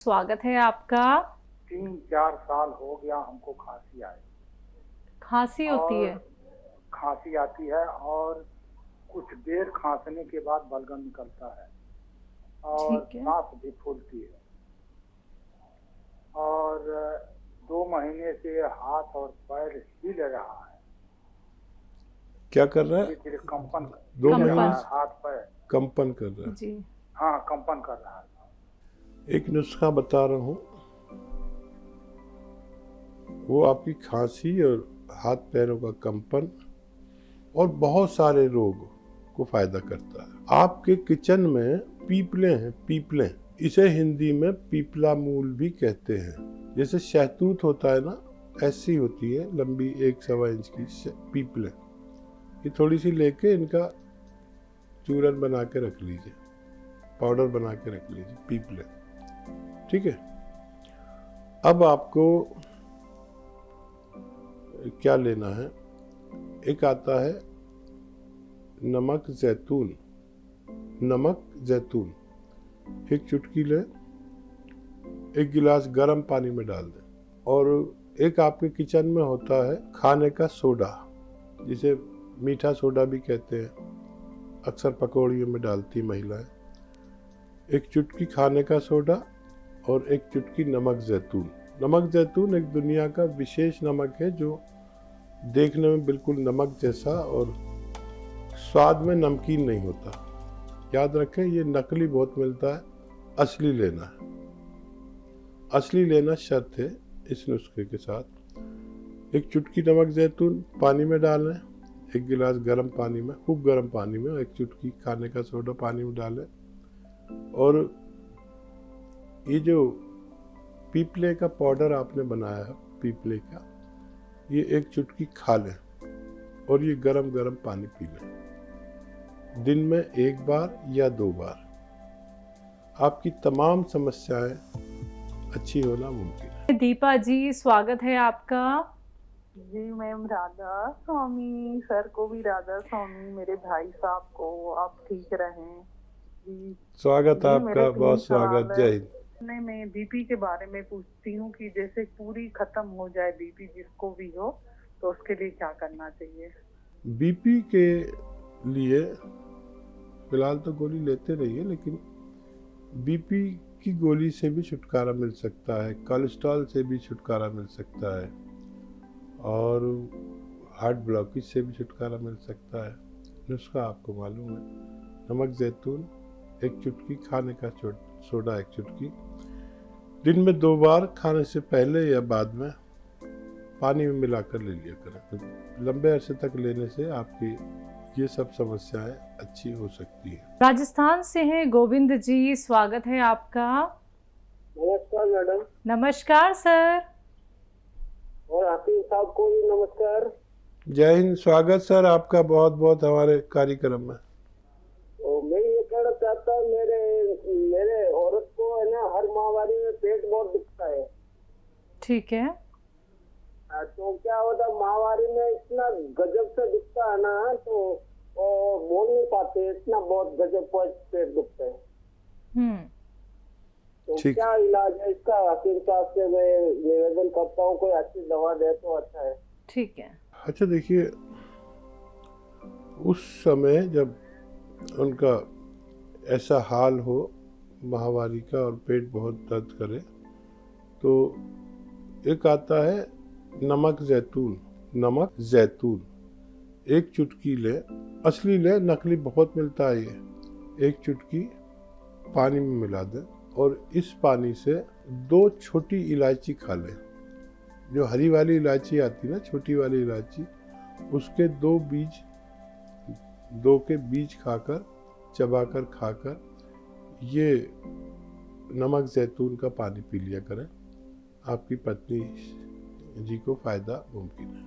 स्वागत है आपका। 3-4 साल हो गया हमको खांसी आए खांसी होती और है? खांसी आती है और कुछ देर खांसने के बाद बलगम निकलता है और ठीक है। सांस भी फूलती है और 2 महीने से हाथ और पैर हिल रहा है। क्या कर रहा है? धीरे धीरे कंपन 2 हिल रहा महीने है, से हाथ पैर कंपन कर रहा है। जी। हाँ कंपन कर रहा है। एक नुस्खा बता रहा हूँ, वो आपकी खांसी और हाथ पैरों का कंपन और बहुत सारे रोग को फायदा करता है। आपके किचन में पीपले हैं, पीपले, इसे हिंदी में पीपला मूल भी कहते हैं। जैसे शहतूत होता है ना, ऐसी होती है लंबी 1-1.25 इंच की पीपले। ये थोड़ी सी लेके इनका चूरन बना के रख लीजिए, पाउडर बना के रख लीजिए, पीपले। ठीक है। अब आपको क्या लेना है, एक आता है नमक जैतून, नमक जैतून, एक चुटकी ले, 1 गिलास गर्म पानी में डाल दें। और एक आपके किचन में होता है खाने का सोडा, जिसे मीठा सोडा भी कहते हैं, अक्सर पकौड़ियों में डालती महिलाएं। 1 चुटकी खाने का सोडा और 1 चुटकी नमक जैतून। नमक जैतून एक दुनिया का विशेष नमक है जो देखने में बिल्कुल नमक जैसा और स्वाद में नमकीन नहीं होता। याद रखें, ये नकली बहुत मिलता है, असली लेना है। असली लेना शर्त है इस नुस्खे के साथ। 1 चुटकी नमक जैतून पानी में डालें, 1 गिलास गर्म पानी में, खूब गर्म पानी में 1 चुटकी खाने का सोडा पानी में डालें। और ये जो पीपले का पाउडर आपने बनाया है, पीपले का, ये 1 चुटकी खा लें और ये गरम गरम पानी पी लें। दिन में 1 बार या 2 बार आपकी तमाम समस्याएं अच्छी होना मुमकिन है। दीपा जी, स्वागत है आपका। जी मैम, राधा स्वामी सर को भी राधा स्वामी, मेरे भाई साहब को, आप ठीक रहें जी। स्वागत जी, आपका, मेरे 3 बहुत स्वागत। सवाल जय है। हिंद। मैं बीपी के बारे में पूछती हूँ कि जैसे पूरी खत्म हो जाए बीपी जिसको भी हो, तो उसके लिए क्या करना चाहिए? बीपी के लिए फिलहाल तो गोली लेते रहिए, लेकिन बीपी की गोली से भी छुटकारा मिल सकता है, कोलेस्ट्रॉल से भी छुटकारा मिल सकता है और हार्ट ब्लॉकेज से भी छुटकारा मिल सकता है। नुस्खा आपको मालूम है, नमक जैतून 1 चुटकी, खाने का सोडा 1 चुटकी, दिन में 2 बार, खाने से पहले या बाद में पानी में मिलाकर ले लिया करें। लंबे अरसे तक लेने से आपकी ये सब समस्याएं अच्छी हो सकती हैं। राजस्थान से हैं गोविंद जी, स्वागत है आपका। नमस्कार मैडम। नमस्कार सर। और हाफिज साहब को भी नमस्कार। जय हिंद। स्वागत सर आपका बहुत बहुत हमारे कार्यक्रम में। तो मैं ये कहना चाहता हूँ, मेरे औरत को है ना, हर माहवारी में पेट बहुत दुखता है। ठीक है। तो क्या होता, माहवारी में इतना गजब से दुखता है ना, तो वो बोल नहीं पाते, इतना बहुत गजब का पेट दुखता है। तो ठीक। क्या इलाज है इसका? हाफिज साहब से मैं निवेदन करता हूँ, कोई अच्छी दवा दे तो अच्छा है। ठीक है। अच्छा देखिए, उस समय जब उनका ऐसा हाल हो माहवारी का और पेट बहुत दर्द करे, तो एक आता है नमक जैतून। नमक जैतून 1 चुटकी ले, असली ले, नकली बहुत मिलता है ये। 1 चुटकी पानी में मिला दें और इस पानी से 2 छोटी इलायची खा लें। जो हरी वाली इलायची आती है ना, छोटी वाली इलायची, उसके 2 के बीज खाकर, चबाकर खाकर ये नमक जैतून का पानी पी लिया करें। आपकी पत्नी जी को फायदा मुमकिन है।